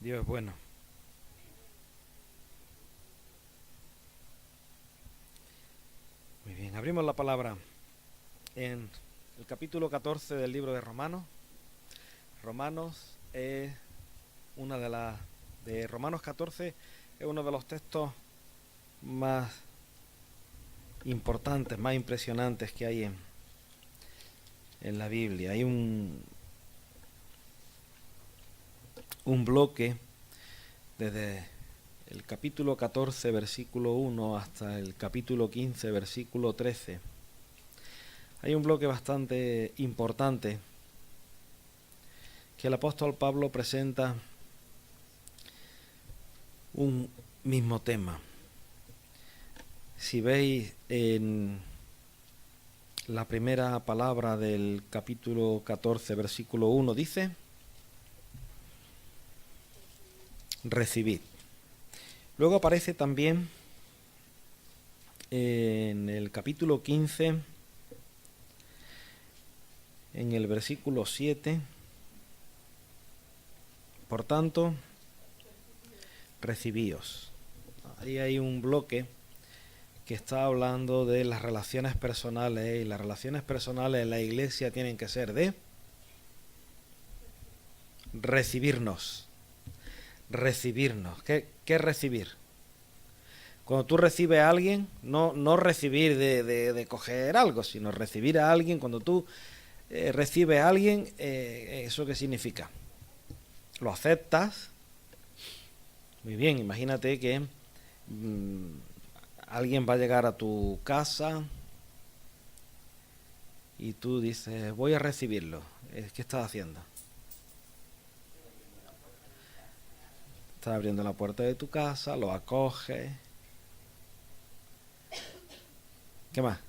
Dios es bueno. Muy bien, abrimos la palabra en el capítulo 14 del libro de Romanos. Romanos es una de Romanos 14 es uno de los textos más importantes, más impresionantes que hay en la Biblia. Hay un bloque desde el capítulo 14, versículo 1 hasta el capítulo 15, versículo 13. Hay un bloque bastante importante que el apóstol Pablo presenta un mismo tema. Si veis en la primera palabra del capítulo 14, versículo 1, dice: recibid. Luego aparece también en el capítulo 15, en el versículo 7, por tanto, recibíos. Ahí hay un bloque que está hablando de las relaciones personales, y las relaciones personales en la iglesia tienen que ser de recibirnos. ¿Qué es recibir? Cuando tú recibes a alguien, no recibir de coger algo, sino recibir a alguien. Cuando tú recibes a alguien, ¿eso qué significa? Lo aceptas. Muy bien, imagínate que alguien va a llegar a tu casa y tú dices: voy a recibirlo. ¿Qué estás haciendo? Estás abriendo la puerta de tu casa, lo acoges. ¿Qué más?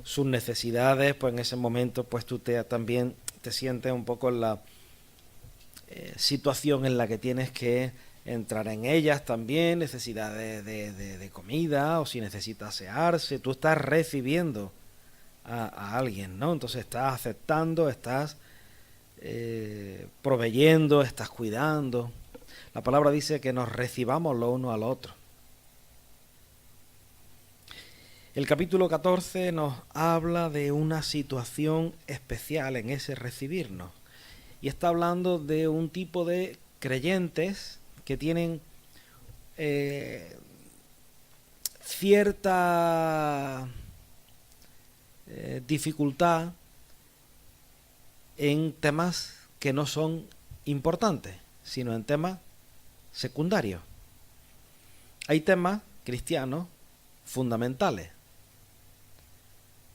Sus necesidades, pues en ese momento pues tú también te sientes un poco en la situación en la que tienes que entrar en ellas también, necesidades de comida, o si necesitas asearse. Tú estás recibiendo a alguien, ¿no? Entonces estás aceptando, estás proveyendo, estás cuidando. La palabra dice que nos recibamos lo uno al otro. El capítulo 14 nos habla de una situación especial en ese recibirnos. Y está hablando de un tipo de creyentes que tienen cierta dificultad en temas que no son importantes, sino en temas secundarios. Hay temas cristianos fundamentales.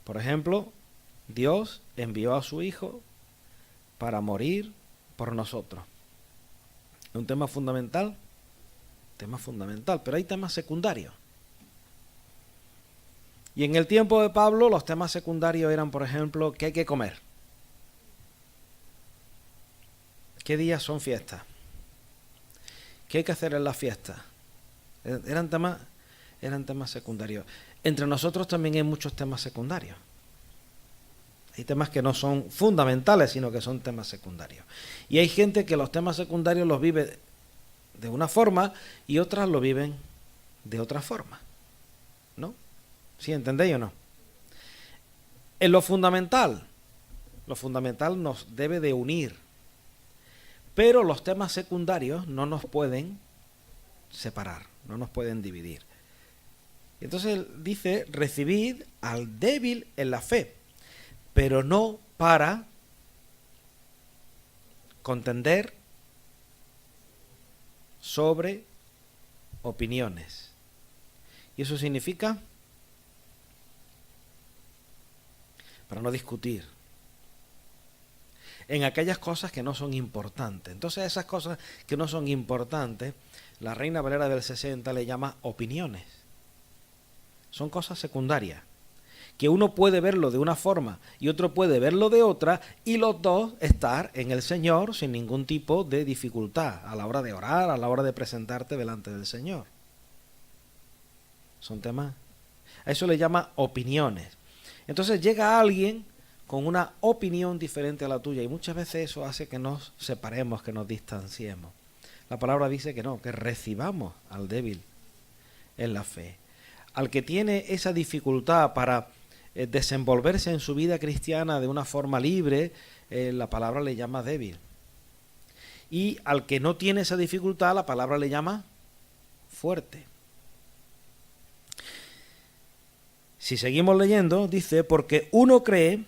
Por ejemplo, Dios envió a su Hijo para morir por nosotros. Es un tema fundamental, pero hay temas secundarios. Y en el tiempo de Pablo, los temas secundarios eran, por ejemplo, ¿qué hay que comer? ¿Qué días son fiestas? ¿Qué hay que hacer en las fiestas? Eran temas secundarios. Entre nosotros también hay muchos temas secundarios. Hay temas que no son fundamentales, sino que son temas secundarios. Y hay gente que los temas secundarios los vive de una forma y otras lo viven de otra forma. ¿No? ¿Sí entendéis o no? En lo fundamental nos debe de unir. Pero los temas secundarios no nos pueden separar, no nos pueden dividir. Entonces dice: recibid al débil en la fe, pero no para contender sobre opiniones. Y eso significa para no discutir en aquellas cosas que no son importantes. Entonces, esas cosas que no son importantes, la Reina Valera del 60 le llama opiniones. Son cosas secundarias, que uno puede verlo de una forma y otro puede verlo de otra, y los dos estar en el Señor sin ningún tipo de dificultad a la hora de orar, a la hora de presentarte delante del Señor. Son temas, a eso le llama opiniones. Entonces llega alguien con una opinión diferente a la tuya, y muchas veces eso hace que nos separemos, que nos distanciemos. La palabra dice que no, que recibamos al débil en la fe. Al que tiene esa dificultad para desenvolverse en su vida cristiana de una forma libre, la palabra le llama débil. Y al que no tiene esa dificultad, la palabra le llama fuerte. Si seguimos leyendo, dice, porque uno cree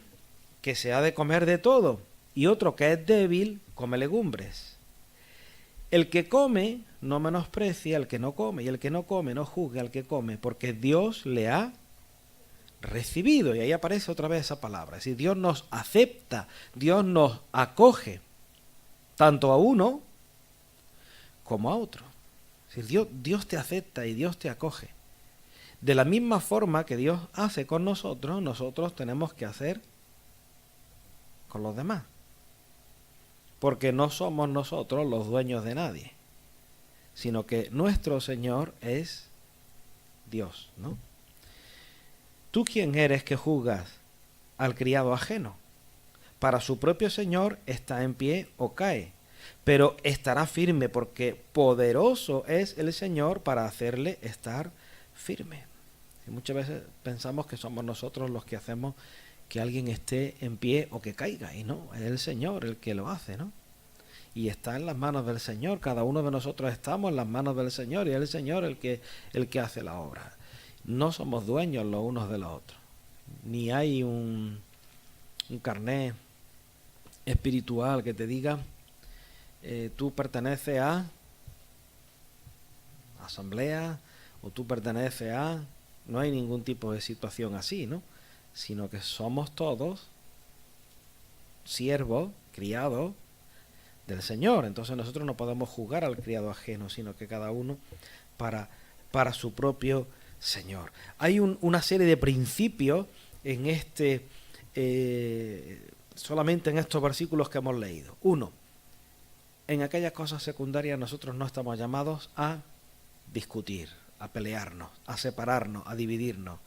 que se ha de comer de todo, y otro que es débil come legumbres. El que come no menosprecia al que no come, y el que no come no juzgue al que come, porque Dios le ha recibido. Y ahí aparece otra vez esa palabra. Es decir, Dios nos acepta, Dios nos acoge, tanto a uno como a otro. Es decir, Dios te acepta y Dios te acoge. De la misma forma que Dios hace con nosotros, nosotros tenemos que hacer con los demás. Porque no somos nosotros los dueños de nadie, sino que nuestro Señor es Dios, ¿no? ¿Tú quién eres que juzgas al criado ajeno? Para su propio Señor está en pie o cae, pero estará firme, porque poderoso es el Señor para hacerle estar firme. Y muchas veces pensamos que somos nosotros los que hacemos que alguien esté en pie o que caiga, y no, es el Señor el que lo hace, ¿no? Y está en las manos del Señor, cada uno de nosotros estamos en las manos del Señor, y es el Señor el que hace la obra. No somos dueños los unos de los otros, ni hay un carné espiritual que te diga tú perteneces a asamblea o tú perteneces a... No hay ningún tipo de situación así, ¿no? Sino que somos todos siervos, criados del Señor. Entonces nosotros no podemos juzgar al criado ajeno, sino que cada uno para su propio Señor. Hay una serie de principios en solamente en estos versículos que hemos leído. Uno, en aquellas cosas secundarias nosotros no estamos llamados a discutir, a pelearnos, a separarnos, a dividirnos.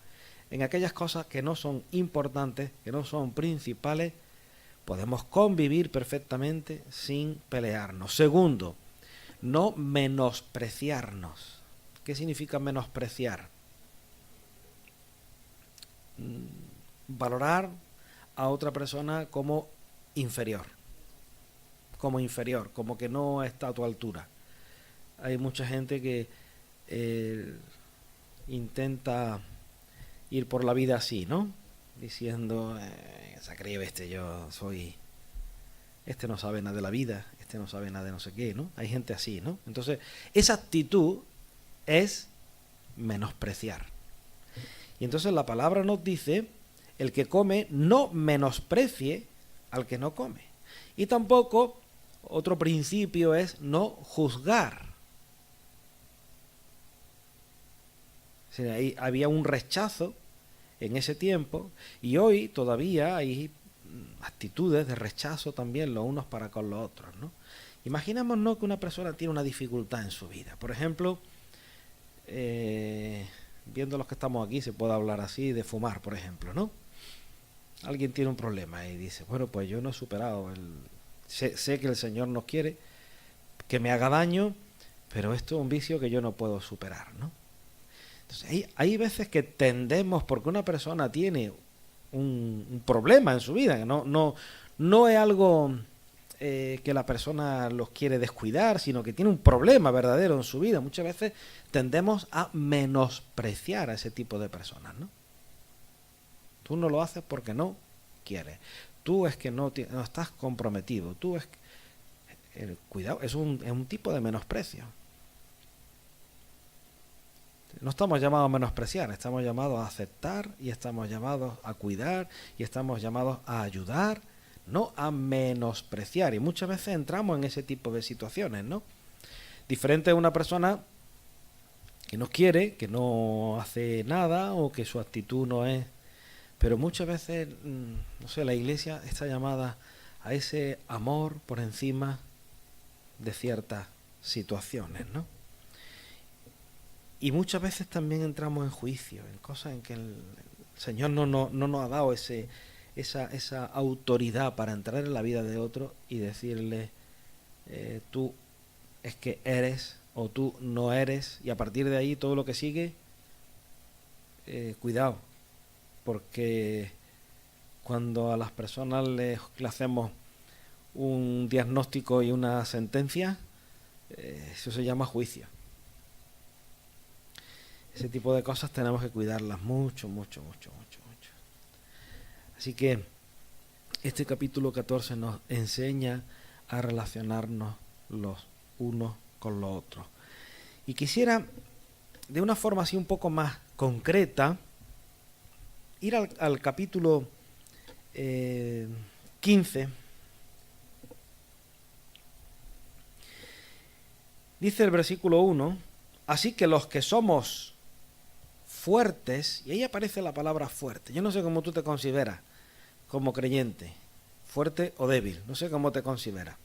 En aquellas cosas que no son importantes, que no son principales, podemos convivir perfectamente sin pelearnos. Segundo, no menospreciarnos. ¿Qué significa menospreciar? Valorar a otra persona como inferior, como que no está a tu altura. Hay mucha gente que intenta ir por la vida así, ¿no? Diciendo, se cree este no sabe nada de la vida, este no sabe nada de no sé qué, ¿no? Hay gente así, ¿no? Entonces, esa actitud es menospreciar. Y entonces la palabra nos dice, el que come no menosprecie al que no come. Y tampoco, otro principio es no juzgar. O sea, ahí había un rechazo en ese tiempo, y hoy todavía hay actitudes de rechazo también los unos para con los otros, ¿no? Imaginémonos que una persona tiene una dificultad en su vida. Por ejemplo, viendo los que estamos aquí, se puede hablar así de fumar, por ejemplo, ¿no? Alguien tiene un problema y dice, bueno, pues yo no he superado, sé que el Señor no quiere que me haga daño, pero esto es un vicio que yo no puedo superar, ¿no? Entonces, hay veces que tendemos, porque una persona tiene un problema en su vida, que no es algo que la persona los quiere descuidar, sino que tiene un problema verdadero en su vida. Muchas veces tendemos a menospreciar a ese tipo de personas, ¿no? Tú no lo haces porque no quieres. Tú es que no estás comprometido. Tú es que, cuidado, es un tipo de menosprecio. No estamos llamados a menospreciar, estamos llamados a aceptar, y estamos llamados a cuidar, y estamos llamados a ayudar, no a menospreciar. Y muchas veces entramos en ese tipo de situaciones, ¿no? Diferente a una persona que no quiere, que no hace nada, o que su actitud no es... Pero muchas veces, no sé, la Iglesia está llamada a ese amor por encima de ciertas situaciones, ¿no? Y muchas veces también entramos en juicio, en cosas en que el Señor no nos ha dado ese esa autoridad para entrar en la vida de otro y decirle, tú es que eres o tú no eres, y a partir de ahí todo lo que sigue, cuidado, porque cuando a las personas le hacemos un diagnóstico y una sentencia, eso se llama juicio. Ese tipo de cosas tenemos que cuidarlas mucho. Así que este capítulo 14 nos enseña a relacionarnos los unos con los otros. Y quisiera, de una forma así un poco más concreta, ir al capítulo 15. Dice el versículo 1, así que los que somos fuertes, y ahí aparece la palabra fuerte. Yo no sé cómo tú te consideras como creyente, fuerte o débil, no sé cómo te consideras.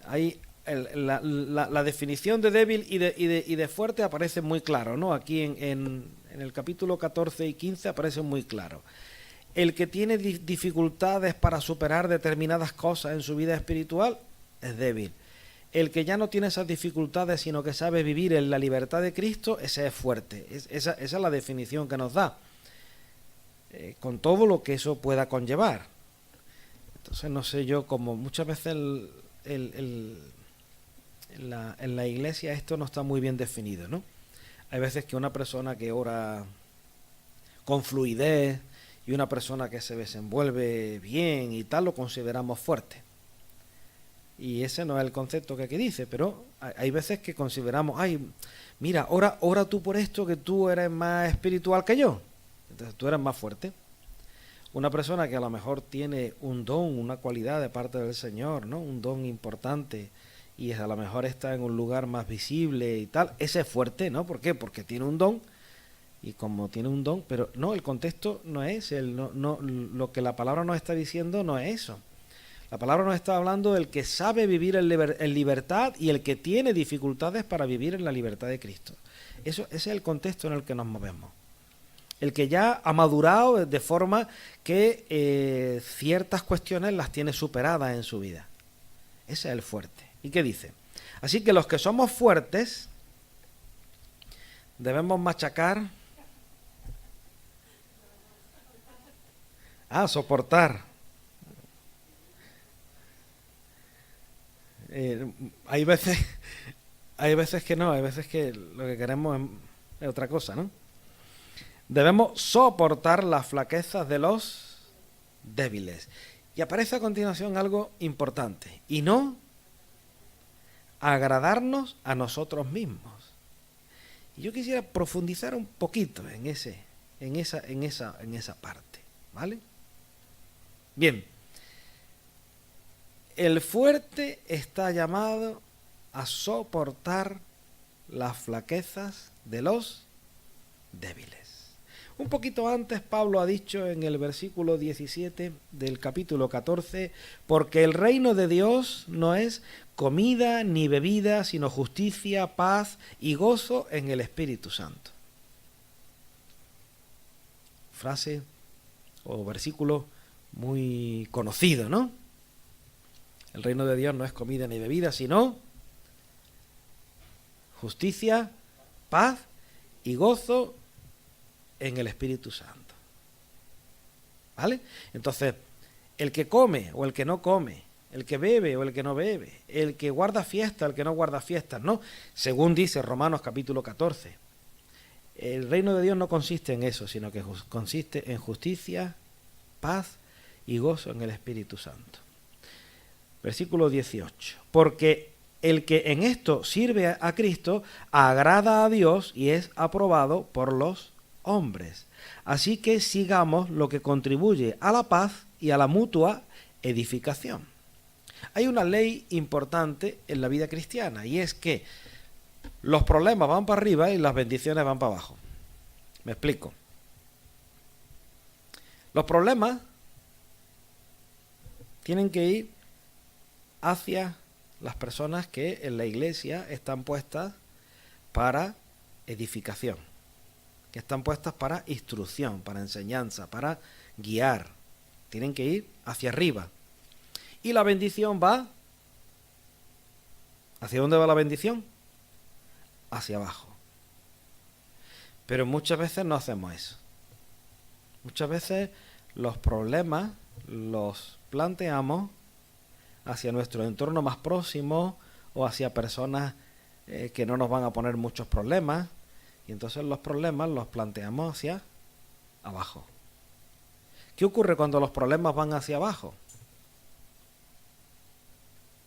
Ahí la definición de débil y de fuerte aparece muy claro, ¿no? Aquí en el capítulo 14 y 15 aparece muy claro. El que tiene dificultades para superar determinadas cosas en su vida espiritual es débil. El que ya no tiene esas dificultades, sino que sabe vivir en la libertad de Cristo, ese es fuerte. Esa es la definición que nos da, con todo lo que eso pueda conllevar. Entonces, no sé yo, como muchas veces en la iglesia esto no está muy bien definido, ¿no? Hay veces que una persona que ora con fluidez y una persona que se desenvuelve bien y tal, lo consideramos fuerte. Y ese no es el concepto que aquí dice, pero hay veces que consideramos, ay, mira, ora tú por esto, que tú eres más espiritual que yo. Entonces tú eres más fuerte. Una persona que a lo mejor tiene un don, una cualidad de parte del Señor, ¿no? Un don importante, y a lo mejor está en un lugar más visible y tal, ese es fuerte, ¿no? ¿Por qué? Porque tiene un don, y como tiene un don, pero no, el contexto no es lo que la palabra nos está diciendo no es eso. La palabra nos está hablando del que sabe vivir en libertad y el que tiene dificultades para vivir en la libertad de Cristo. Ese es el contexto en el que nos movemos. El que ya ha madurado de forma que ciertas cuestiones las tiene superadas en su vida. Ese es el fuerte. ¿Y qué dice? Así que los que somos fuertes debemos machacar, soportar. Hay veces que no, hay veces que lo que queremos es otra cosa, ¿no? Debemos soportar las flaquezas de los débiles. Y aparece a continuación algo importante, y no agradarnos a nosotros mismos. Y yo quisiera profundizar un poquito en esa parte, ¿vale? Bien. El fuerte está llamado a soportar las flaquezas de los débiles. Un poquito antes Pablo ha dicho en el versículo 17 del capítulo 14, porque el reino de Dios no es comida ni bebida, sino justicia, paz y gozo en el Espíritu Santo. Frase o versículo muy conocido, ¿no? El reino de Dios no es comida ni bebida, sino justicia, paz y gozo en el Espíritu Santo. ¿Vale? Entonces, el que come o el que no come, el que bebe o el que no bebe, el que guarda fiestas, el que no guarda fiestas, no. Según dice Romanos capítulo 14, el reino de Dios no consiste en eso, sino que consiste en justicia, paz y gozo en el Espíritu Santo. Versículo 18. Porque el que en esto sirve a Cristo agrada a Dios y es aprobado por los hombres. Así que sigamos lo que contribuye a la paz y a la mutua edificación. Hay una ley importante en la vida cristiana, y es que los problemas van para arriba y las bendiciones van para abajo. Me explico. Los problemas tienen que ir hacia las personas que en la iglesia están puestas para edificación, que están puestas para instrucción, para enseñanza, para guiar, tienen que ir hacia arriba. Y la bendición va, ¿hacia dónde va la bendición? Hacia abajo. Pero muchas veces no hacemos eso. Muchas veces los problemas los planteamos hacia nuestro entorno más próximo o hacia personas que no nos van a poner muchos problemas, y entonces los problemas los planteamos hacia abajo. ¿Qué ocurre cuando los problemas van hacia abajo?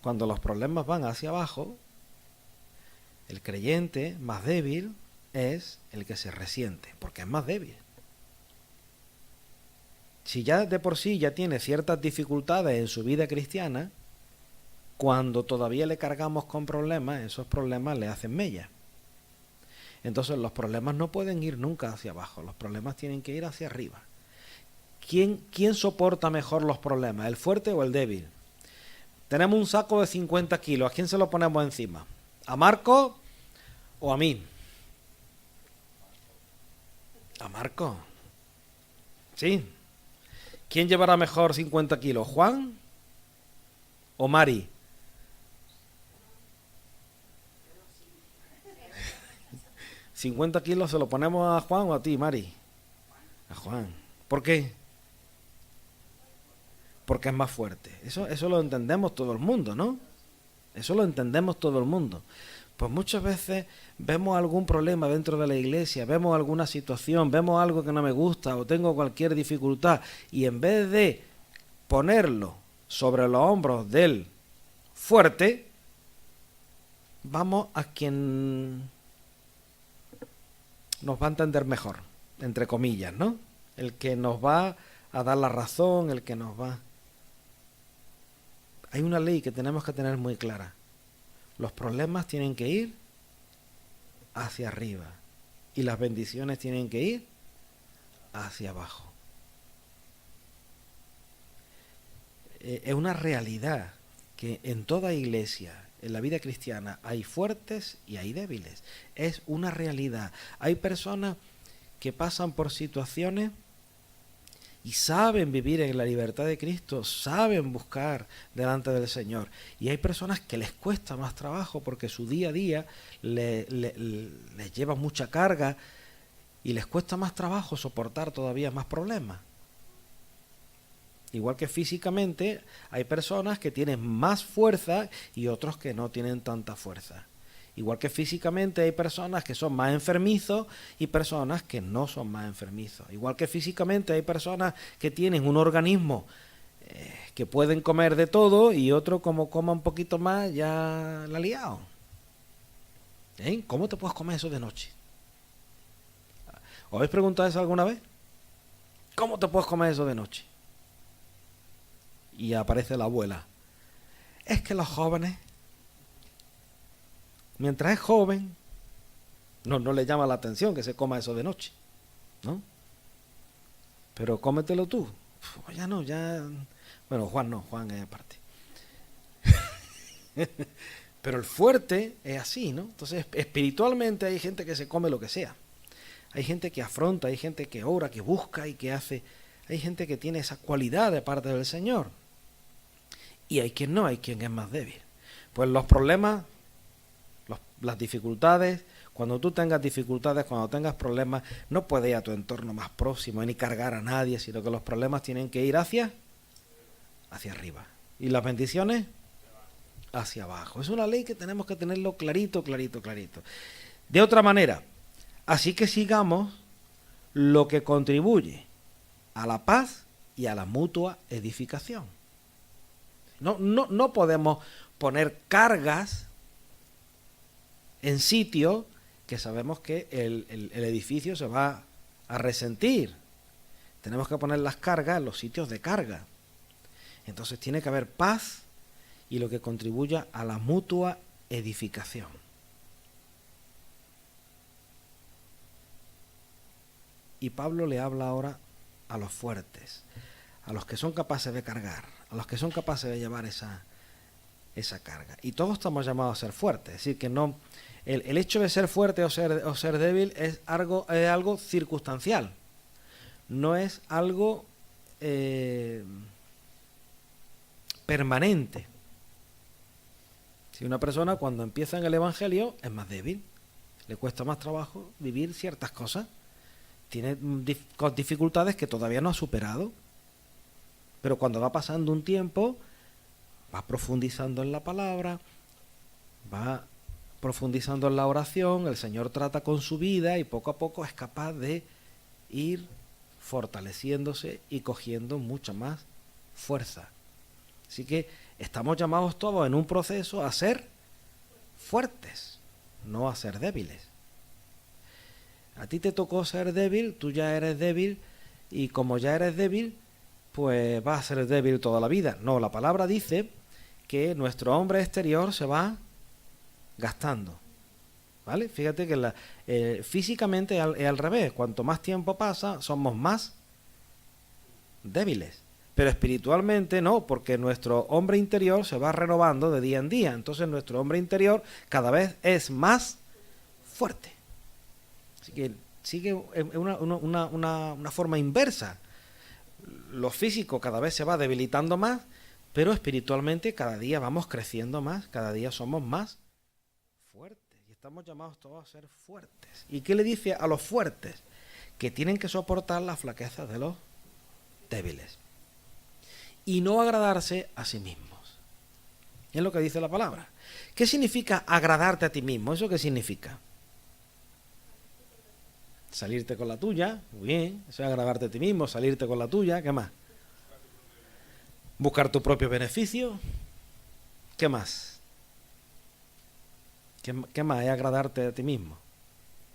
Cuando los problemas van hacia abajo, el creyente más débil es el que se resiente, porque es más débil. Si ya de por sí ya tiene ciertas dificultades en su vida cristiana, cuando todavía le cargamos con problemas, esos problemas le hacen mella. Entonces los problemas no pueden ir nunca hacia abajo, los problemas tienen que ir hacia arriba. ¿Quién soporta mejor los problemas, el fuerte o el débil? Tenemos un saco de 50 kilos, ¿a quién se lo ponemos encima? ¿A Marco o a mí? ¿A Marco? Sí. ¿Quién llevará mejor 50 kilos, Juan o Mari? ¿50 kilos se lo ponemos a Juan o a ti, Mari? A Juan. ¿Por qué? Porque es más fuerte. Eso lo entendemos todo el mundo, ¿no? Eso lo entendemos todo el mundo. Pues muchas veces vemos algún problema dentro de la iglesia, vemos alguna situación, vemos algo que no me gusta o tengo cualquier dificultad, y en vez de ponerlo sobre los hombros del fuerte, vamos a quien nos va a entender mejor, entre comillas, ¿no? El que nos va a dar la razón, el que nos va... Hay una ley que tenemos que tener muy clara. Los problemas tienen que ir hacia arriba y las bendiciones tienen que ir hacia abajo. Es una realidad que en toda iglesia, en la vida cristiana, hay fuertes y hay débiles. Es una realidad. Hay personas que pasan por situaciones y saben vivir en la libertad de Cristo, saben buscar delante del Señor. Y hay personas que les cuesta más trabajo porque su día a día les lleva mucha carga y les cuesta más trabajo soportar todavía más problemas. Igual que físicamente hay personas que tienen más fuerza y otros que no tienen tanta fuerza. Igual que físicamente hay personas que son más enfermizos y personas que no son más enfermizos. Igual que físicamente hay personas que tienen un organismo que pueden comer de todo y otro, como coma un poquito más, ya la ha liado. ¿Cómo te puedes comer eso de noche? ¿Os habéis preguntado eso alguna vez? ¿Cómo te puedes comer eso de noche? Y aparece la abuela. Es que los jóvenes, mientras es joven, no le llama la atención que se coma eso de noche, ¿no? Pero cómetelo tú. Ya no, ya... Bueno, Juan no, Juan es aparte. Pero el fuerte es así, ¿no? Entonces, espiritualmente hay gente que se come lo que sea. Hay gente que afronta, hay gente que ora, que busca y que hace. Hay gente que tiene esa cualidad de parte del Señor. Y hay quien no, hay quien es más débil. Pues los problemas, las dificultades, cuando tú tengas dificultades, cuando tengas problemas, no puedes ir a tu entorno más próximo ni cargar a nadie, sino que los problemas tienen que ir hacia arriba. Y las bendiciones hacia abajo. Es una ley que tenemos que tenerlo clarito, clarito, clarito. De otra manera, así que sigamos lo que contribuye a la paz y a la mutua edificación. No podemos poner cargas en sitios que sabemos que el edificio se va a resentir. Tenemos que poner las cargas en los sitios de carga. Entonces tiene que haber paz y lo que contribuya a la mutua edificación. Y Pablo le habla ahora a los fuertes, a los que son capaces de cargar, a los que son capaces de llevar esa carga. Y todos estamos llamados a ser fuertes. Es decir, que no el hecho de ser fuerte o ser débil es algo circunstancial. No es algo permanente. Si una persona cuando empieza en el Evangelio es más débil, le cuesta más trabajo vivir ciertas cosas, tiene dificultades que todavía no ha superado, pero cuando va pasando un tiempo, va profundizando en la palabra, va profundizando en la oración, el Señor trata con su vida y poco a poco es capaz de ir fortaleciéndose y cogiendo mucha más fuerza. Así que estamos llamados todos en un proceso a ser fuertes, no a ser débiles. A ti te tocó ser débil, tú ya eres débil, y como ya eres débil, pues vas a ser débil toda la vida. No, la palabra dice que nuestro hombre exterior se va gastando, ¿vale? Fíjate que físicamente es al revés. Cuanto más tiempo pasa, somos más débiles. Pero espiritualmente no, porque nuestro hombre interior se va renovando de día en día. Entonces nuestro hombre interior cada vez es más fuerte. Así que sigue una forma inversa. Lo físico cada vez se va debilitando más, pero espiritualmente cada día vamos creciendo más, cada día somos más fuertes. Y estamos llamados todos a ser fuertes. ¿Y qué le dice a los fuertes? Que tienen que soportar las flaquezas de los débiles. Y no agradarse a sí mismos. Es lo que dice la palabra. ¿Qué significa agradarte a ti mismo? ¿Eso qué significa? Salirte con la tuya, muy bien, eso es agradarte a ti mismo, salirte con la tuya, ¿qué más? Buscar tu propio beneficio, ¿qué más? ¿Qué más es agradarte a ti mismo?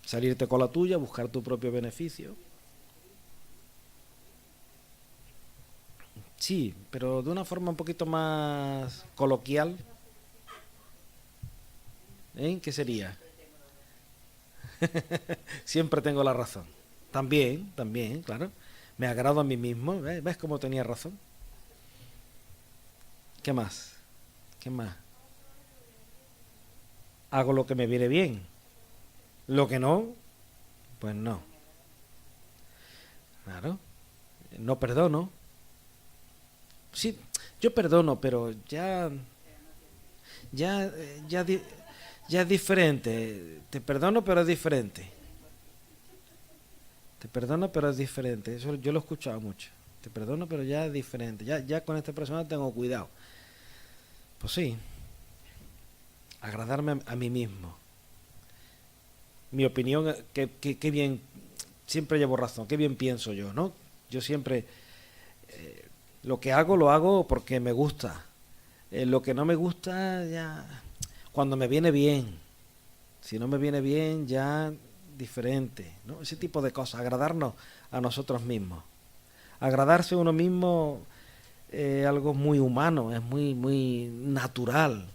Salirte con la tuya, buscar tu propio beneficio. Sí, pero de una forma un poquito más coloquial. ¿Qué sería? Siempre tengo la razón. También, claro. Me agrado a mí mismo. ¿Ves cómo tenía razón? ¿Qué más? ¿Qué más? Hago lo que me viene bien. Lo que no, pues no. Claro. No perdono. Sí, yo perdono, pero ya es diferente. Te perdono, pero es diferente. Te perdono, pero es diferente. Eso yo lo he escuchado mucho. Te perdono, pero ya es diferente. Ya con esta persona tengo cuidado. Pues sí. Agradarme a mí mismo. Mi opinión, que bien, siempre llevo razón, qué bien pienso yo, ¿no? Yo siempre, lo que hago, lo hago porque me gusta. Lo que no me gusta, ya, cuando me viene bien. Si no me viene bien, ya diferente, ¿no? Ese tipo de cosas, agradarnos a nosotros mismos. Agradarse a uno mismo es algo muy humano, es muy natural,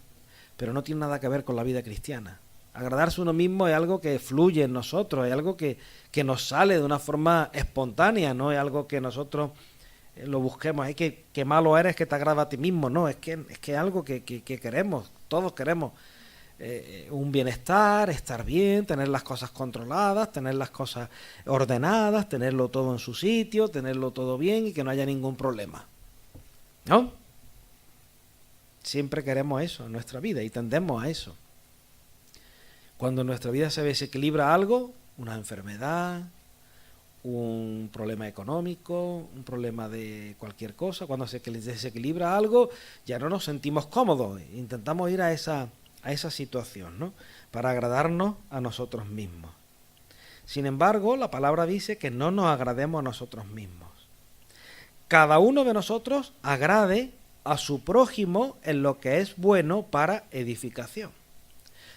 pero no tiene nada que ver con la vida cristiana. Agradarse a uno mismo es algo que fluye en nosotros, es algo que nos sale de una forma espontánea, no es algo que nosotros lo busquemos. Es que malo eres que te agrada a ti mismo, no, es que es algo que queremos, todos queremos. Un bienestar, estar bien, tener las cosas controladas, tener las cosas ordenadas, tenerlo todo en su sitio, tenerlo todo bien y que no haya ningún problema, ¿no? Siempre queremos eso en nuestra vida y tendemos a eso. Cuando en nuestra vida se desequilibra algo, una enfermedad, un problema económico, un problema de cualquier cosa, cuando se desequilibra algo, ya no nos sentimos cómodos, intentamos ir a esa situación, ¿no? Para agradarnos a nosotros mismos. Sin embargo, la palabra dice que no nos agrademos a nosotros mismos. Cada uno de nosotros agrade a su prójimo en lo que es bueno para edificación.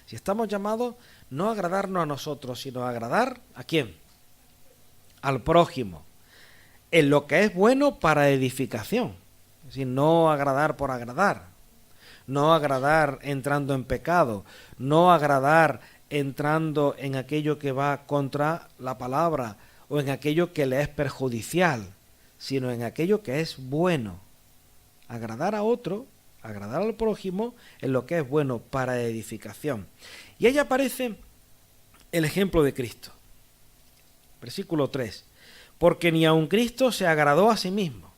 Si estamos llamados no a agradarnos a nosotros, sino a agradar ¿a quién? Al prójimo. En lo que es bueno para edificación. Es decir, no agradar por agradar. No agradar entrando en pecado, no agradar entrando en aquello que va contra la palabra o en aquello que le es perjudicial, sino en aquello que es bueno. Agradar a otro, agradar al prójimo en lo que es bueno para edificación. Y ahí aparece el ejemplo de Cristo. Versículo 3. Porque ni aun Cristo se agradó a sí mismo.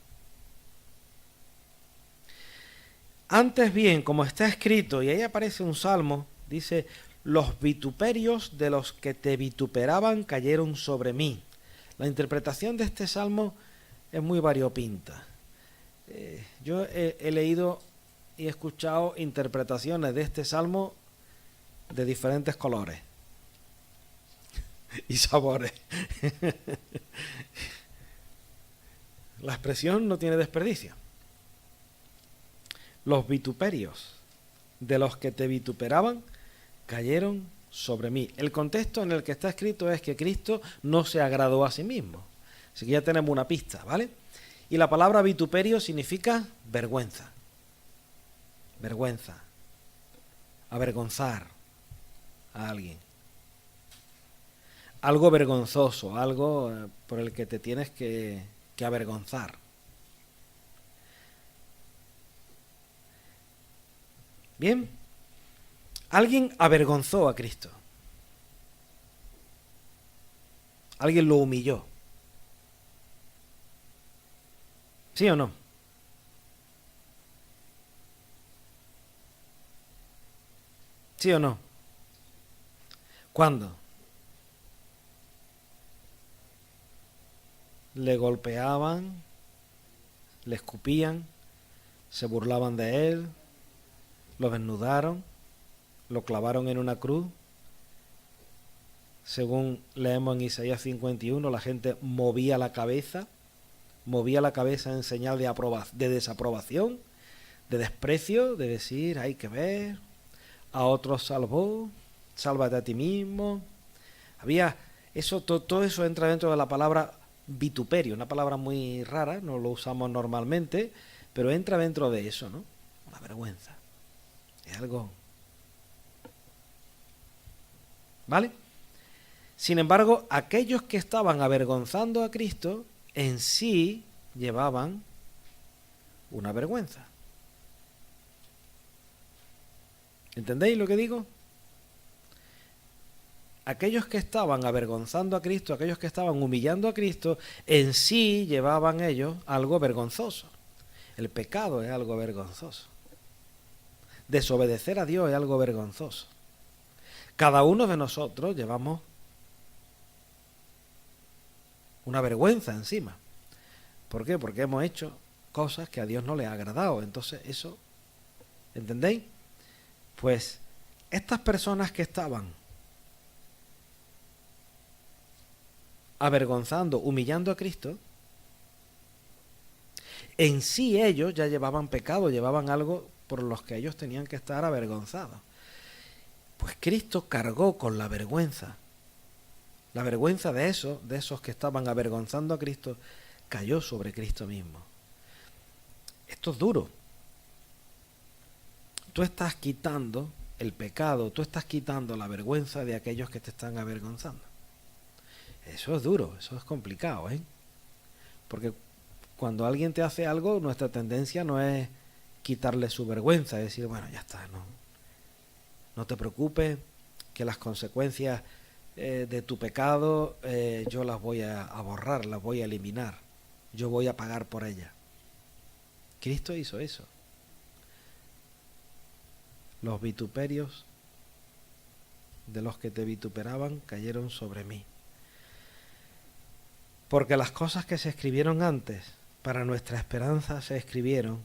Antes bien, como está escrito, y ahí aparece un salmo, dice, los vituperios de los que te vituperaban cayeron sobre mí. La interpretación de este salmo es muy variopinta. Yo he leído y he escuchado interpretaciones de este salmo de diferentes colores y sabores. La expresión no tiene desperdicio. Los vituperios de los que te vituperaban cayeron sobre mí. El contexto en el que está escrito es que Cristo no se agradó a sí mismo. Así que ya tenemos una pista, ¿vale? Y la palabra vituperio significa vergüenza. Vergüenza. Avergonzar a alguien. Algo vergonzoso, algo por el que te tienes que avergonzar. Bien, alguien avergonzó a Cristo. Alguien lo humilló. ¿Sí o no? ¿Sí o no? ¿Cuándo? Le golpeaban, le escupían, se burlaban de él, lo desnudaron, lo clavaron en una cruz. Según leemos en Isaías 51, la gente movía la cabeza en señal de desaprobación, de desprecio, de decir, hay que ver, a otros salvó, sálvate a ti mismo. Había eso, todo eso entra dentro de la palabra vituperio, una palabra muy rara, no lo usamos normalmente, pero entra dentro de eso, ¿no? Una vergüenza. Es algo. ¿Vale? Sin embargo, aquellos que estaban avergonzando a Cristo en sí llevaban una vergüenza. ¿Entendéis lo que digo? Aquellos que estaban avergonzando a Cristo, aquellos que estaban humillando a Cristo, en sí llevaban ellos algo vergonzoso. El pecado es algo vergonzoso. Desobedecer a Dios es algo vergonzoso. Cada uno de nosotros llevamos una vergüenza encima. ¿Por qué? Porque hemos hecho cosas que a Dios no le ha agradado. Entonces eso, ¿entendéis? Pues estas personas que estaban avergonzando, humillando a Cristo, en sí ellos ya llevaban pecado, llevaban algo por los que ellos tenían que estar avergonzados. Pues Cristo cargó con la vergüenza de esos que estaban avergonzando a Cristo, cayó sobre Cristo mismo. Esto es duro. Tú estás quitando el pecado, tú estás quitando la vergüenza de aquellos que te están avergonzando. Eso es duro, eso es complicado, ¿eh? Porque cuando alguien te hace algo, nuestra tendencia no es quitarle su vergüenza, es decir, bueno, ya está, no te preocupes, que las consecuencias de tu pecado yo las voy a borrar, las voy a eliminar, yo voy a pagar por ellas. Cristo hizo eso. Los vituperios de los que te vituperaban cayeron sobre mí. Porque las cosas que se escribieron antes para nuestra esperanza se escribieron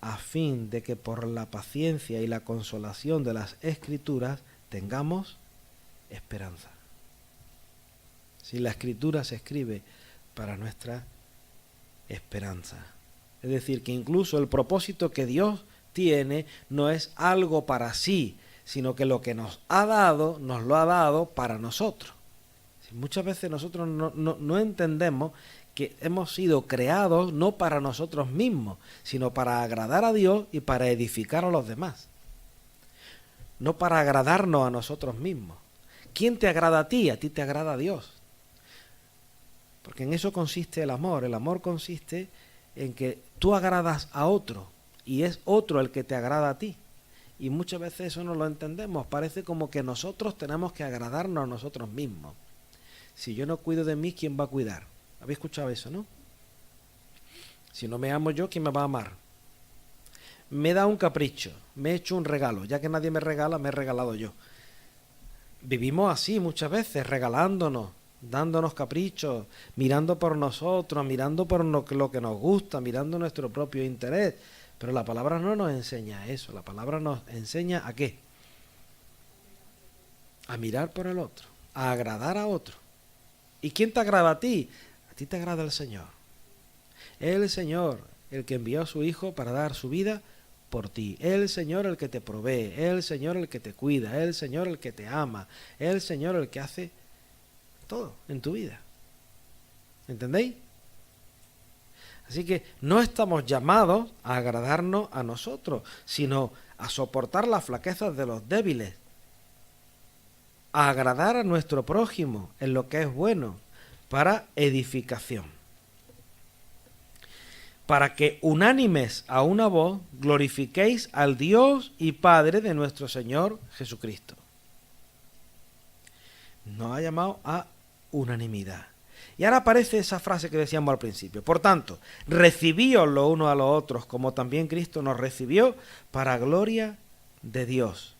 a fin de que por la paciencia y la consolación de las Escrituras tengamos esperanza. Si la Escritura se escribe para nuestra esperanza. Es decir, que incluso el propósito que Dios tiene no es algo para sí, sino que lo que nos ha dado, nos lo ha dado para nosotros. Muchas veces nosotros no entendemos que hemos sido creados no para nosotros mismos, sino para agradar a Dios y para edificar a los demás. No para agradarnos a nosotros mismos. ¿Quién te agrada a ti? A ti te agrada a Dios. Porque en eso consiste el amor. El amor consiste en que tú agradas a otro y es otro el que te agrada a ti. Y muchas veces eso no lo entendemos. Parece como que nosotros tenemos que agradarnos a nosotros mismos. Si yo no cuido de mí, ¿quién va a cuidar? ¿Habéis escuchado eso, no? Si no me amo yo, ¿quién me va a amar? me da un capricho, me he hecho un regalo, ya que nadie me regala, me he regalado yo. Vivimos así muchas veces, regalándonos, dándonos caprichos, mirando por nosotros, mirando por lo que nos gusta, mirando nuestro propio interés. Pero la palabra no nos enseña eso, la palabra nos enseña ¿a qué? A mirar por el otro, a agradar a otro. ¿Y quién te agrada a ti? A ti te agrada el Señor. Es el Señor el que envió a su Hijo para dar su vida por ti. Es el Señor el que te provee, es el Señor el que te cuida, es el Señor el que te ama, es el Señor el que hace todo en tu vida. ¿Entendéis? Así que no estamos llamados a agradarnos a nosotros, sino a soportar las flaquezas de los débiles, a agradar a nuestro prójimo en lo que es bueno, para edificación. Para que unánimes a una voz glorifiquéis al Dios y Padre de nuestro Señor Jesucristo. Nos ha llamado a unanimidad. Y ahora aparece esa frase que decíamos al principio. Por tanto, recibíos los unos a los otros, como también Cristo nos recibió, para gloria de Dios.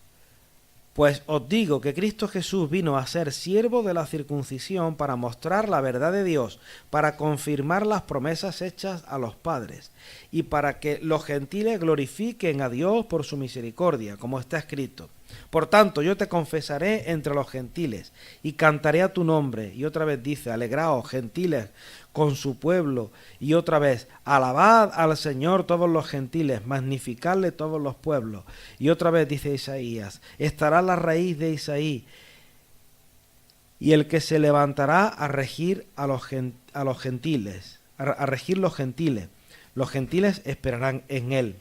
Pues os digo que Cristo Jesús vino a ser siervo de la circuncisión para mostrar la verdad de Dios, para confirmar las promesas hechas a los padres, y para que los gentiles glorifiquen a Dios por su misericordia, como está escrito. Por tanto, yo te confesaré entre los gentiles, y cantaré a tu nombre. Y otra vez dice, alegraos, gentiles, con su pueblo. Y otra vez, alabad al Señor todos los gentiles, magnificadle todos los pueblos. Y otra vez dice Isaías, estará la raíz de Isaí, y el que se levantará a regir a los gentiles, a regir los gentiles. Los gentiles esperarán en él.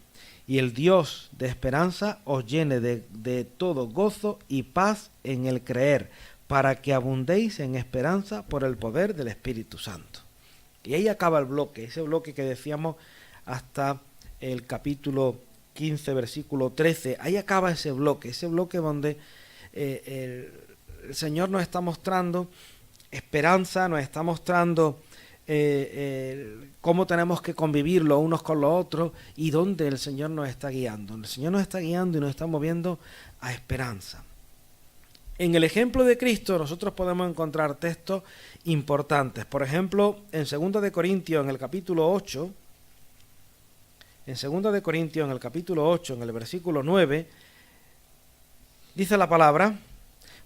Y el Dios de esperanza os llene de todo gozo y paz en el creer, para que abundéis en esperanza por el poder del Espíritu Santo. Y ahí acaba el bloque, ese bloque que decíamos hasta el capítulo 15, versículo 13. Ahí acaba ese bloque donde el Señor nos está mostrando esperanza, nos está mostrando cómo tenemos que convivir los unos con los otros y dónde el Señor nos está guiando. El Señor nos está guiando y nos está moviendo a esperanza. En el ejemplo de Cristo nosotros podemos encontrar textos importantes. Por ejemplo, en 2 de Corintios, en el capítulo 8, en el versículo 9, dice la palabra,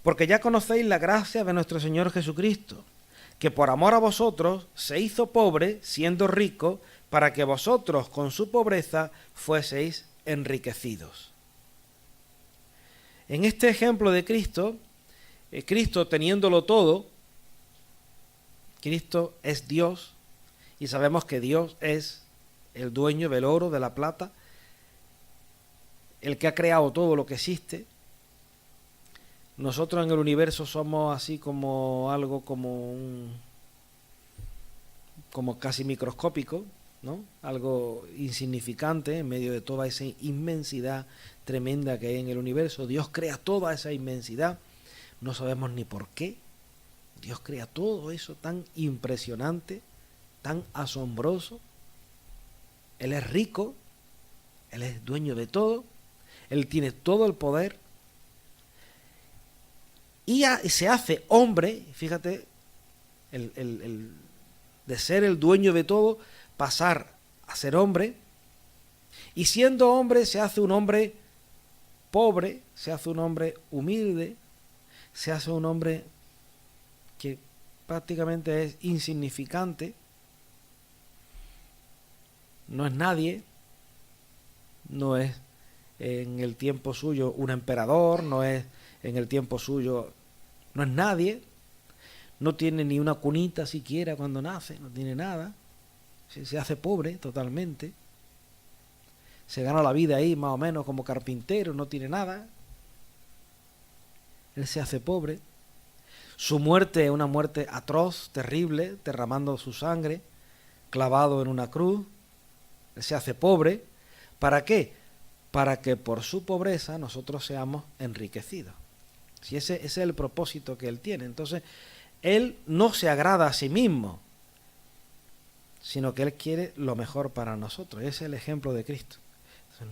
porque ya conocéis la gracia de nuestro Señor Jesucristo, que por amor a vosotros se hizo pobre, siendo rico, para que vosotros con su pobreza fueseis enriquecidos. En este ejemplo de Cristo, Cristo teniéndolo todo, Cristo es Dios, y sabemos que Dios es el dueño del oro, de la plata, el que ha creado todo lo que existe. Nosotros en el universo somos así como algo como casi microscópico, ¿no? Algo insignificante en medio de toda esa inmensidad tremenda que hay en el universo. Dios crea toda esa inmensidad, no sabemos ni por qué. Dios crea todo eso tan impresionante, tan asombroso. Él es rico, Él es dueño de todo, Él tiene todo el poder. Y se hace hombre, fíjate, el de ser el dueño de todo, pasar a ser hombre, y siendo hombre se hace un hombre pobre, se hace un hombre humilde, se hace un hombre que prácticamente es insignificante, no es nadie, no es en el tiempo suyo un emperador, no es en el tiempo suyo, no es nadie, no tiene ni una cunita siquiera cuando nace, no tiene nada, se hace pobre totalmente, se gana la vida ahí más o menos como carpintero, no tiene nada, él se hace pobre, su muerte es una muerte atroz, terrible, derramando su sangre, clavado en una cruz, él se hace pobre, ¿para qué? Para que por su pobreza nosotros seamos enriquecidos. Si ese es el propósito que él tiene. Entonces, él no se agrada a sí mismo, sino que él quiere lo mejor para nosotros. Ese es el ejemplo de Cristo.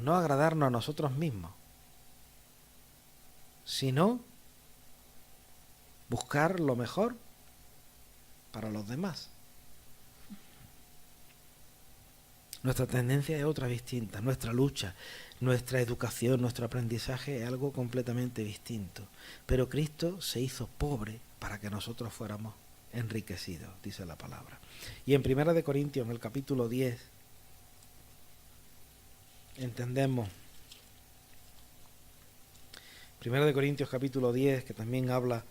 No agradarnos a nosotros mismos, sino buscar lo mejor para los demás. Nuestra tendencia es otra distinta, nuestra lucha, nuestra educación, nuestro aprendizaje es algo completamente distinto. Pero Cristo se hizo pobre para que nosotros fuéramos enriquecidos, dice la palabra. Y en 1 Corintios, en el capítulo 10, entendemos, 1 Corintios capítulo 10, que también habla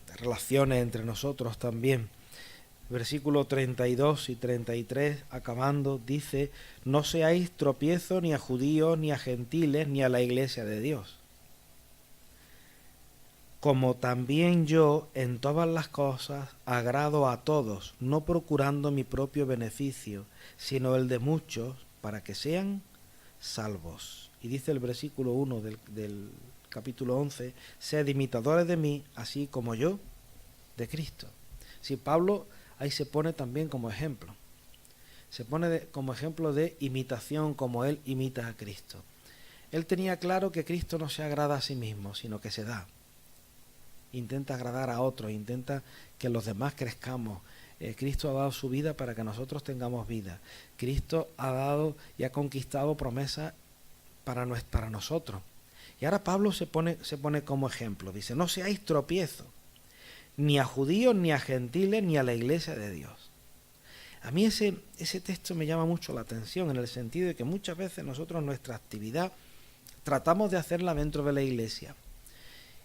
de relaciones entre nosotros también, versículos 32 y 33, acabando, dice: no seáis tropiezo ni a judíos, ni a gentiles, ni a la iglesia de Dios. Como también yo en todas las cosas agrado a todos, no procurando mi propio beneficio, sino el de muchos, para que sean salvos. Y dice el versículo 1 del capítulo 11, sed imitadores de mí, así como yo de Cristo. Si Pablo ahí se pone también como ejemplo. Se pone como ejemplo de imitación, como él imita a Cristo. Él tenía claro que Cristo no se agrada a sí mismo, sino que se da. Intenta agradar a otros, intenta que los demás crezcamos. Cristo ha dado su vida para que nosotros tengamos vida. Cristo ha dado y ha conquistado promesas para nosotros. Y ahora Pablo se pone como ejemplo. Dice: no seáis tropiezo, ni a judíos, ni a gentiles, ni a la iglesia de Dios. A mí ese texto me llama mucho la atención, en el sentido de que muchas veces nosotros nuestra actividad tratamos de hacerla dentro de la iglesia.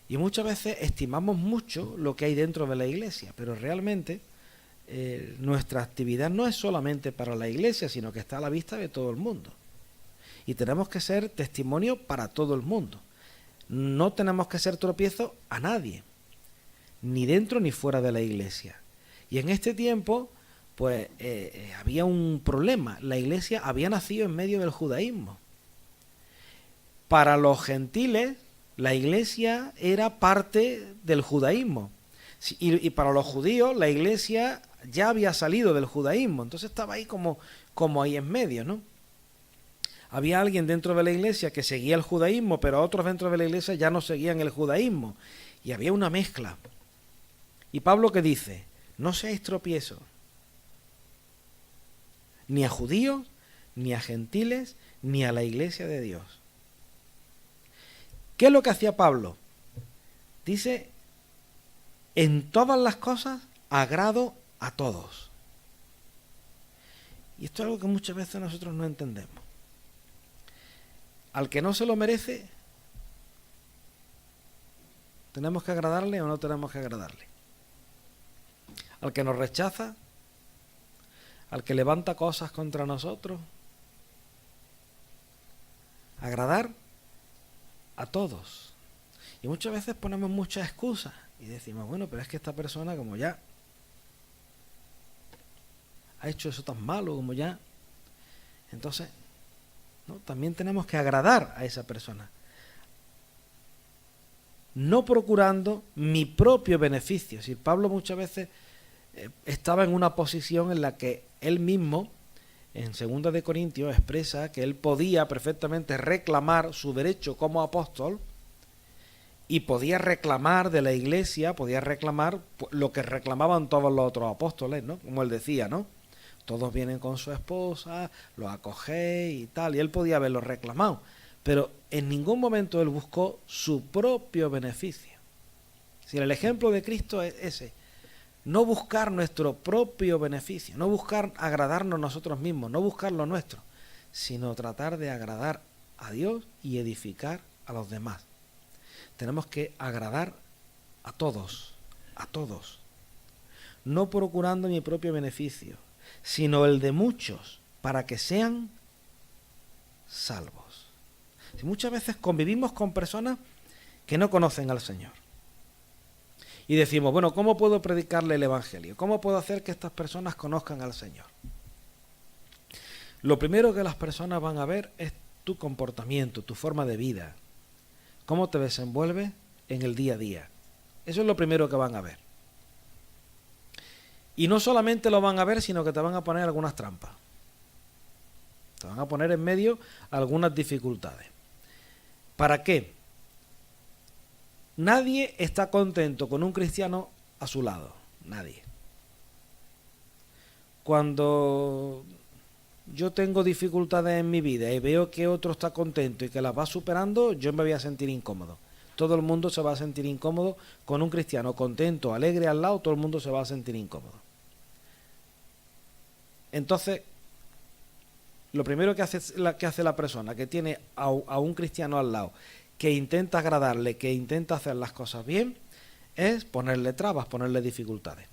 Y muchas veces estimamos mucho lo que hay dentro de la iglesia, pero realmente nuestra actividad no es solamente para la iglesia, sino que está a la vista de todo el mundo. Y tenemos que ser testimonio para todo el mundo. No tenemos que ser tropiezo a nadie, ni dentro ni fuera de la iglesia. Y en este tiempo, pues había un problema. La iglesia había nacido en medio del judaísmo. Para los gentiles, la iglesia era parte del judaísmo. Y para los judíos, la iglesia ya había salido del judaísmo. Entonces estaba ahí como ahí en medio, ¿no? Había alguien dentro de la iglesia que seguía el judaísmo, pero otros dentro de la iglesia ya no seguían el judaísmo. Y había una mezcla. Y Pablo, ¿qué dice? No seáis tropiezos, ni a judíos, ni a gentiles, ni a la iglesia de Dios. ¿Qué es lo que hacía Pablo? Dice: en todas las cosas agrado a todos. Y esto es algo que muchas veces nosotros no entendemos. Al que no se lo merece, ¿tenemos que agradarle o no tenemos que agradarle? Al que nos rechaza, al que levanta cosas contra nosotros, agradar a todos. Y muchas veces ponemos muchas excusas y decimos: bueno, pero es que esta persona, como ya ha hecho eso tan malo, como ya, entonces ¿no? También tenemos que agradar a esa persona, no procurando mi propio beneficio. Si Pablo muchas veces estaba en una posición en la que él mismo, en 2 Corintios, expresa que él podía perfectamente reclamar su derecho como apóstol y podía reclamar de la iglesia, podía reclamar lo que reclamaban todos los otros apóstoles, ¿no? Como él decía, ¿no? Todos vienen con su esposa, los acogéis y tal, y él podía haberlo reclamado, pero en ningún momento él buscó su propio beneficio. Si el ejemplo de Cristo es ese, no buscar nuestro propio beneficio, no buscar agradarnos nosotros mismos, no buscar lo nuestro, sino tratar de agradar a Dios y edificar a los demás. Tenemos que agradar a todos, no procurando mi propio beneficio, sino el de muchos, para que sean salvos. Si muchas veces convivimos con personas que no conocen al Señor y decimos: bueno, ¿cómo puedo predicarle el Evangelio? ¿Cómo puedo hacer que estas personas conozcan al Señor? Lo primero que las personas van a ver es tu comportamiento, tu forma de vida, cómo te desenvuelves en el día a día. Eso es lo primero que van a ver. Y no solamente lo van a ver, sino que te van a poner algunas trampas. te van a poner en medio algunas dificultades. ¿Para qué? Nadie está contento con un cristiano a su lado, nadie. Cuando yo tengo dificultades en mi vida y veo que otro está contento y que las va superando, yo me voy a sentir incómodo. Todo el mundo se va a sentir incómodo con un cristiano contento, alegre al lado, todo el mundo se va a sentir incómodo. Entonces, lo primero que hace la persona que tiene a un cristiano al lado, que intenta agradarle, que intenta hacer las cosas bien, es ponerle trabas, ponerle dificultades.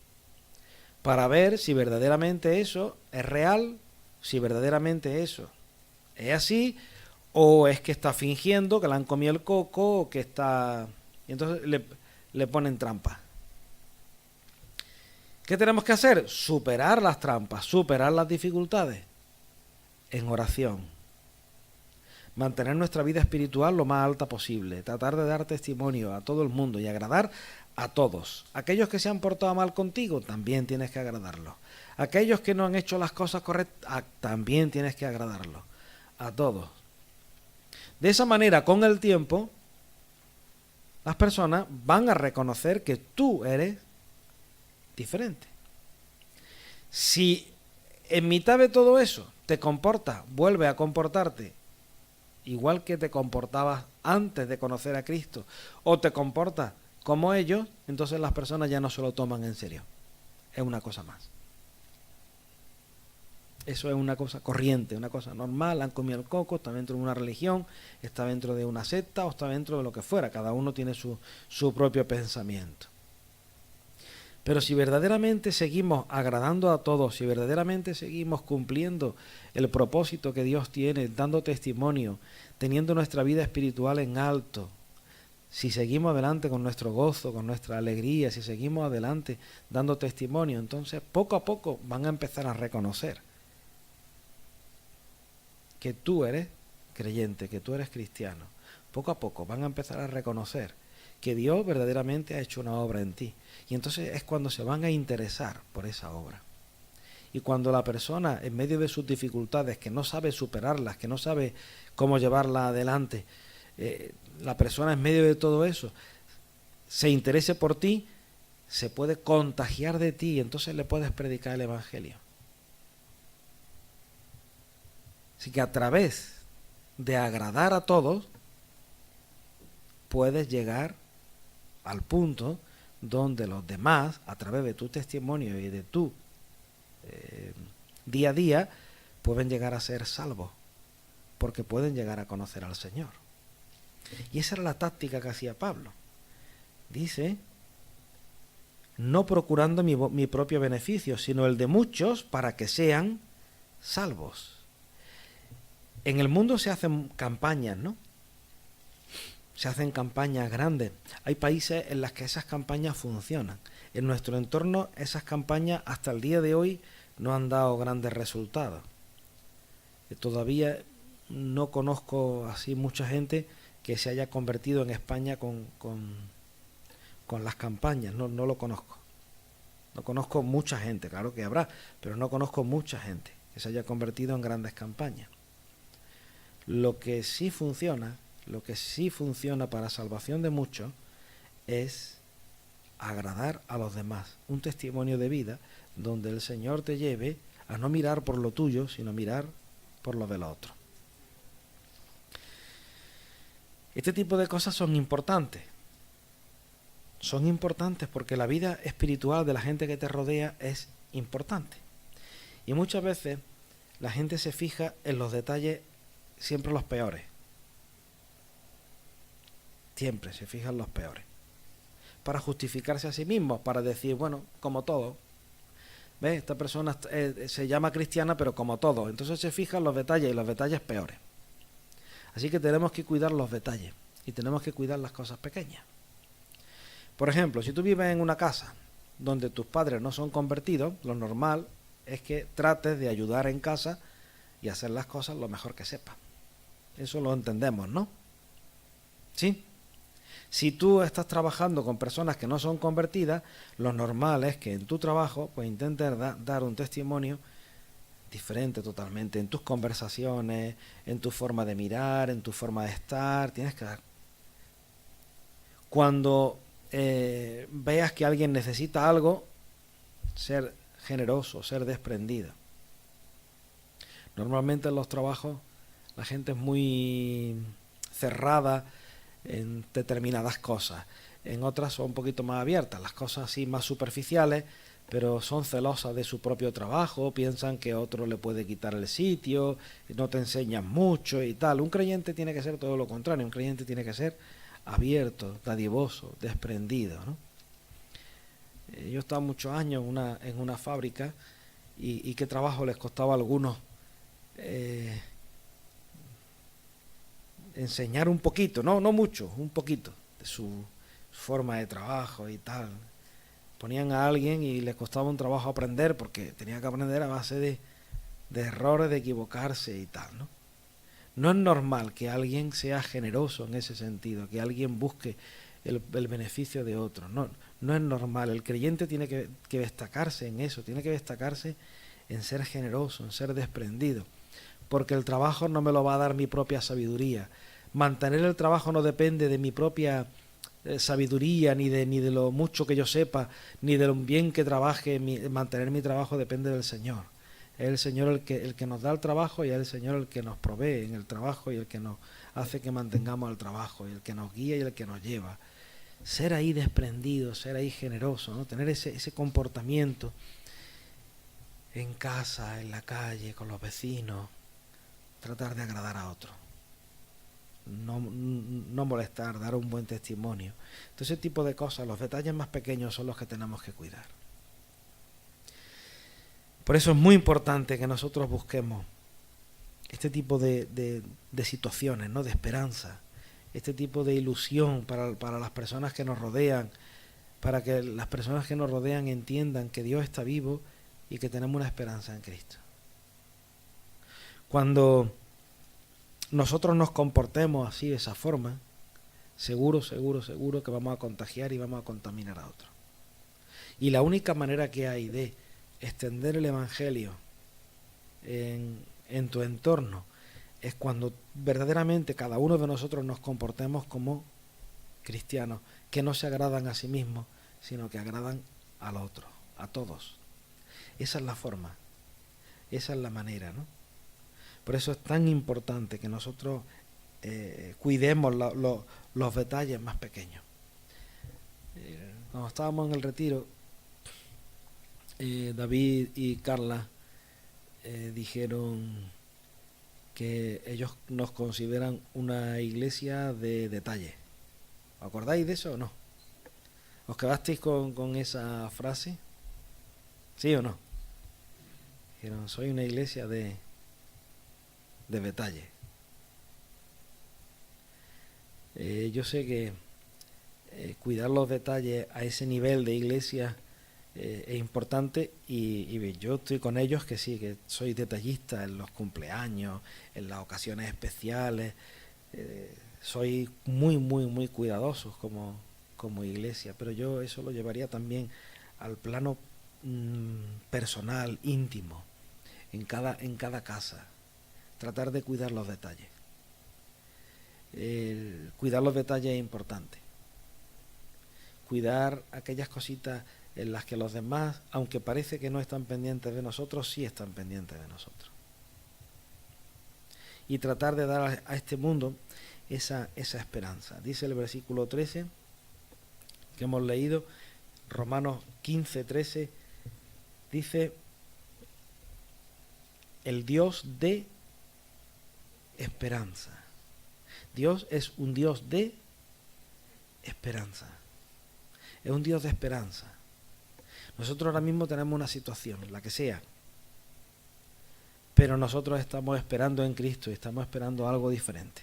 Para ver si verdaderamente eso es real, si verdaderamente eso es así, o es que está fingiendo, que le han comido el coco, o que está... Y entonces le ponen trampas. ¿Qué tenemos que hacer? Superar las trampas, superar las dificultades en oración. Mantener nuestra vida espiritual lo más alta posible, tratar de dar testimonio a todo el mundo y agradar a todos. Aquellos que se han portado mal contigo, también tienes que agradarlos. Aquellos que no han hecho las cosas correctas, también tienes que agradarlos. A todos. De esa manera, con el tiempo, las personas van a reconocer que tú eres diferente. Si en mitad de todo eso te comportas, vuelve a comportarte igual que te comportabas antes de conocer a Cristo, o te comportas como ellos, entonces las personas ya no se lo toman en serio. Es una cosa más. Eso es una cosa corriente, una cosa normal. Han comido el coco, está dentro de una religión, está dentro de una secta o está dentro de lo que fuera. Cada uno tiene su propio pensamiento. Pero si verdaderamente seguimos agradando a todos, si verdaderamente seguimos cumpliendo el propósito que Dios tiene, dando testimonio, teniendo nuestra vida espiritual en alto, si seguimos adelante con nuestro gozo, con nuestra alegría, si seguimos adelante dando testimonio, entonces poco a poco van a empezar a reconocer que tú eres creyente, que tú eres cristiano. Poco a poco van a empezar a reconocer que Dios verdaderamente ha hecho una obra en ti. Y entonces es cuando se van a interesar por esa obra. Y cuando la persona, en medio de sus dificultades, que no sabe superarlas, que no sabe cómo llevarlas adelante, la persona en medio de todo eso se interese por ti, se puede contagiar de ti y entonces le puedes predicar el Evangelio. Así que a través de agradar a todos, puedes llegar al punto donde los demás, a través de tu testimonio y de tu día a día, pueden llegar a ser salvos, porque pueden llegar a conocer al Señor. Y esa era la táctica que hacía Pablo. Dice, no procurando mi propio beneficio, sino el de muchos, para que sean salvos. En el mundo se hacen campañas, ¿no? Se hacen campañas grandes. Hay países en los que esas campañas funcionan. En nuestro entorno esas campañas hasta el día de hoy no han dado grandes resultados. Todavía no conozco así mucha gente que se haya convertido en España con las campañas. No lo conozco. No conozco mucha gente, claro que habrá, pero no conozco mucha gente que se haya convertido en grandes campañas. Lo que sí funciona para salvación de muchos es agradar a los demás. Un testimonio de vida donde el Señor te lleve a no mirar por lo tuyo, sino mirar por lo del otro. Este tipo de cosas son importantes. Son importantes porque la vida espiritual de la gente que te rodea es importante. Y muchas veces la gente se fija en los detalles, siempre los peores. Siempre se fijan los peores. Para justificarse a sí mismos, para decir, bueno, como todo. ¿Ves? Esta persona se llama cristiana, pero como todo. Entonces se fijan los detalles y los detalles peores. Así que tenemos que cuidar los detalles y tenemos que cuidar las cosas pequeñas. Por ejemplo, si tú vives en una casa donde tus padres no son convertidos, lo normal es que trates de ayudar en casa y hacer las cosas lo mejor que sepas. Eso lo entendemos, ¿no? ¿Sí? Si tú estás trabajando con personas que no son convertidas, lo normal es que en tu trabajo pues intentes dar un testimonio diferente totalmente en tus conversaciones, en tu forma de mirar, en tu forma de estar. Tienes que dar. Cuando veas que alguien necesita algo, ser generoso, ser desprendido. Normalmente en los trabajos la gente es muy cerrada en determinadas cosas. En otras son un poquito más abiertas, las cosas así más superficiales, pero son celosas de su propio trabajo, piensan que otro le puede quitar el sitio, no te enseñan mucho y tal. Un creyente tiene que ser todo lo contrario, un creyente tiene que ser abierto, dadivoso, desprendido, ¿no? Yo he estado muchos años en una fábrica y qué trabajo les costaba a algunos enseñar un poquito, no mucho, un poquito de su forma de trabajo y tal. Ponían a alguien y les costaba un trabajo aprender porque tenía que aprender a base de errores, de equivocarse y tal, ¿no? No es normal que alguien sea generoso en ese sentido, que alguien busque el beneficio de otro. No es normal. El creyente tiene que destacarse en eso, tiene que destacarse en ser generoso, en ser desprendido, porque el trabajo no me lo va a dar mi propia sabiduría. Mantener el trabajo no depende de mi propia sabiduría, ni de lo mucho que yo sepa, ni de lo bien que trabaje. Mantener mi trabajo depende del Señor. Es el Señor el que nos da el trabajo, y es el Señor el que nos provee en el trabajo y el que nos hace que mantengamos el trabajo, y el que nos guía y el que nos lleva. Ser ahí desprendido, ser ahí generoso, ¿no? Tener ese comportamiento en casa, en la calle, con los vecinos, tratar de agradar a otro. No molestar, dar un buen testimonio. Entonces, ese tipo de cosas, los detalles más pequeños son los que tenemos que cuidar. Por eso es muy importante que nosotros busquemos este tipo de situaciones, ¿no? De esperanza, este tipo de ilusión para las personas que nos rodean, para que las personas que nos rodean entiendan que Dios está vivo y que tenemos una esperanza en Cristo. Cuando nosotros nos comportemos así, de esa forma, seguro que vamos a contagiar y vamos a contaminar a otros. Y la única manera que hay de extender el Evangelio en tu entorno es cuando verdaderamente cada uno de nosotros nos comportemos como cristianos, que no se agradan a sí mismos, sino que agradan al otro, a todos. Esa es la forma, esa es la manera, ¿no? Por eso es tan importante que nosotros cuidemos los detalles más pequeños. Cuando estábamos en el retiro, David y Carla dijeron que ellos nos consideran una iglesia de detalle. ¿Os acordáis de eso o no? ¿Os quedasteis con esa frase? ¿Sí o no? Dijeron, soy una iglesia de detalle. Yo sé que cuidar los detalles a ese nivel de iglesia es importante, y yo estoy con ellos que sí, que soy detallista en los cumpleaños, en las ocasiones especiales. Soy muy cuidadosos como iglesia, pero yo eso lo llevaría también al plano personal, íntimo, en cada casa. Tratar de cuidar los detalles. Cuidar los detalles es importante. Cuidar aquellas cositas en las que los demás, aunque parece que no están pendientes de nosotros, sí están pendientes de nosotros. Y tratar de dar a este mundo esa esperanza. Dice el versículo 13 que hemos leído, Romanos 15:13, dice: el Dios de esperanza. Dios es un Dios de esperanza. Es un Dios de esperanza. Nosotros ahora mismo tenemos una situación, la que sea, pero nosotros estamos esperando en Cristo y estamos esperando algo diferente.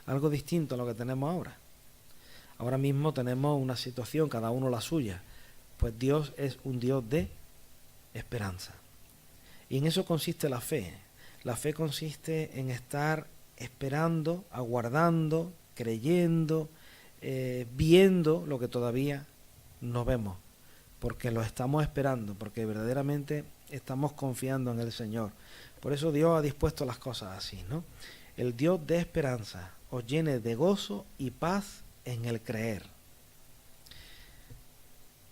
Algo distinto a lo que tenemos ahora. Ahora mismo tenemos una situación, cada uno la suya. Pues Dios es un Dios de esperanza. Y en eso consiste la fe. La fe consiste en estar esperando, aguardando, creyendo, viendo lo que todavía no vemos, porque lo estamos esperando, porque verdaderamente estamos confiando en el Señor. Por eso Dios ha dispuesto las cosas así, ¿no? El Dios de esperanza os llene de gozo y paz en el creer.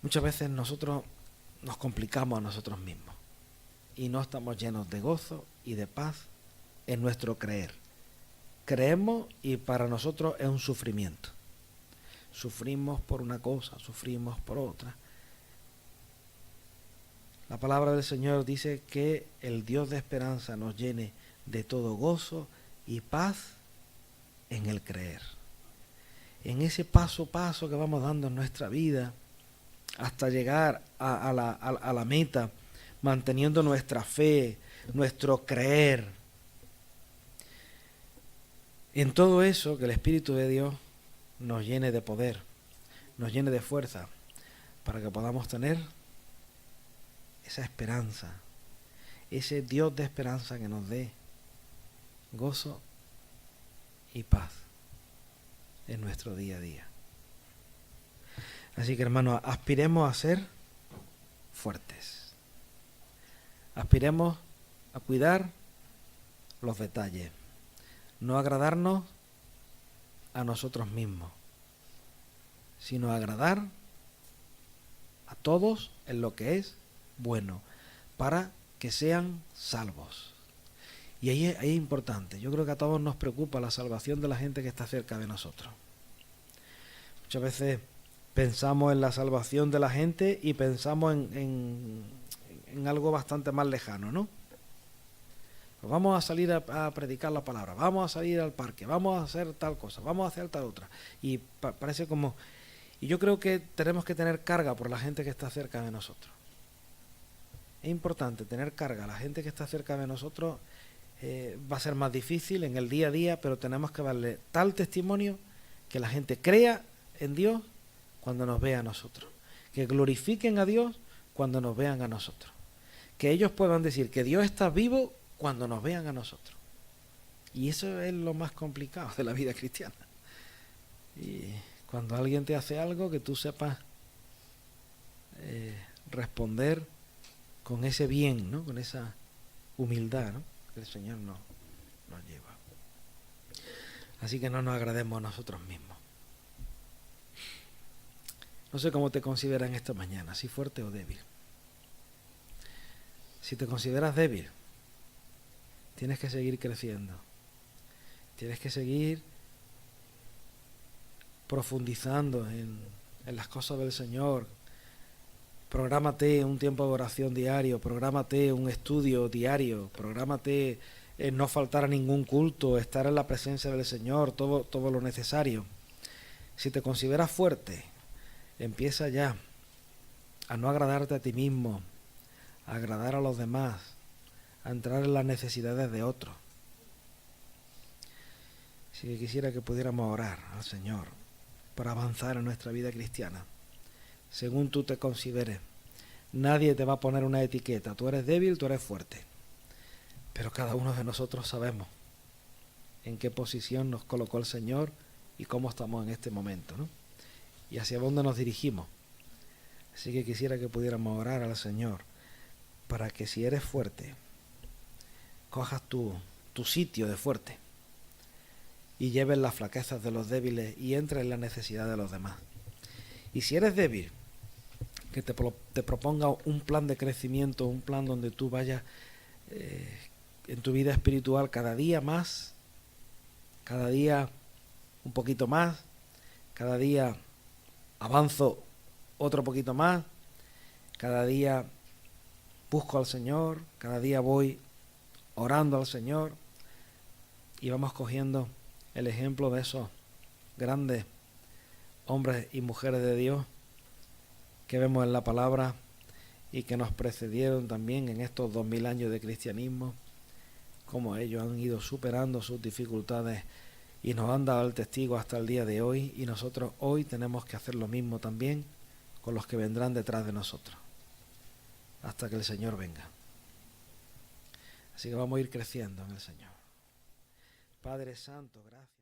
Muchas veces nosotros nos complicamos a nosotros mismos y no estamos llenos de gozo y de paz en nuestro creer. Creemos y para nosotros es un sufrimiento. Sufrimos por una cosa, sufrimos por otra. La palabra del Señor dice que el Dios de esperanza nos llene de todo gozo y paz en el creer. En ese paso a paso que vamos dando en nuestra vida hasta llegar a la meta, manteniendo nuestra fe, nuestro creer. En todo eso, que el Espíritu de Dios nos llene de poder, nos llene de fuerza, para que podamos tener esa esperanza, ese Dios de esperanza que nos dé gozo y paz en nuestro día a día. Así que, hermanos, aspiremos a ser fuertes. Aspiremos a cuidar los detalles, no agradarnos a nosotros mismos, sino agradar a todos en lo que es bueno, para que sean salvos. Y ahí es importante. Yo creo que a todos nos preocupa la salvación de la gente que está cerca de nosotros. Muchas veces pensamos en la salvación de la gente y pensamos en algo bastante más lejano, ¿no? Pues vamos a salir a predicar la palabra, vamos a salir al parque, vamos a hacer tal cosa, vamos a hacer tal otra. Y parece como... Y yo creo que tenemos que tener carga por la gente que está cerca de nosotros. Es importante tener carga. La gente que está cerca de nosotros va a ser más difícil en el día a día, pero tenemos que darle tal testimonio que la gente crea en Dios cuando nos vea a nosotros, que glorifiquen a Dios cuando nos vean a nosotros, que ellos puedan decir que Dios está vivo cuando nos vean a nosotros. Y eso es lo más complicado de la vida cristiana. Y cuando alguien te hace algo, que tú sepas responder con ese bien, ¿no? Con esa humildad, ¿no? Que el Señor nos lleva. Así que no nos agrademos a nosotros mismos. No sé cómo te consideras en esta mañana, si fuerte o débil. Si te consideras débil, tienes que seguir creciendo. Tienes que seguir profundizando en las cosas del Señor. Prográmate un tiempo de oración diario, prográmate un estudio diario, prográmate no faltar a ningún culto, estar en la presencia del Señor, todo lo necesario. Si te consideras fuerte, empieza ya a no agradarte a ti mismo, a agradar a los demás, a entrar en las necesidades de otros. Así que quisiera que pudiéramos orar al Señor para avanzar en nuestra vida cristiana, según tú te consideres. Nadie te va a poner una etiqueta. Tú eres débil, tú eres fuerte. Pero cada uno de nosotros sabemos en qué posición nos colocó el Señor y cómo estamos en este momento, ¿no? Y hacia dónde nos dirigimos. Así que quisiera que pudiéramos orar al Señor para que, si eres fuerte, cojas tu sitio de fuerte y lleves las flaquezas de los débiles y entres en la necesidad de los demás. Y si eres débil, que te proponga un plan de crecimiento, un plan donde tú vayas en tu vida espiritual cada día más, cada día un poquito más, cada día avanzo otro poquito más, cada día busco al Señor, cada día voy orando al Señor y vamos cogiendo el ejemplo de esos grandes hombres y mujeres de Dios que vemos en la palabra y que nos precedieron también en estos 2000 años de cristianismo, cómo ellos han ido superando sus dificultades y nos han dado el testigo hasta el día de hoy, y nosotros hoy tenemos que hacer lo mismo también con los que vendrán detrás de nosotros, hasta que el Señor venga. Así que vamos a ir creciendo en el Señor. Padre Santo, gracias.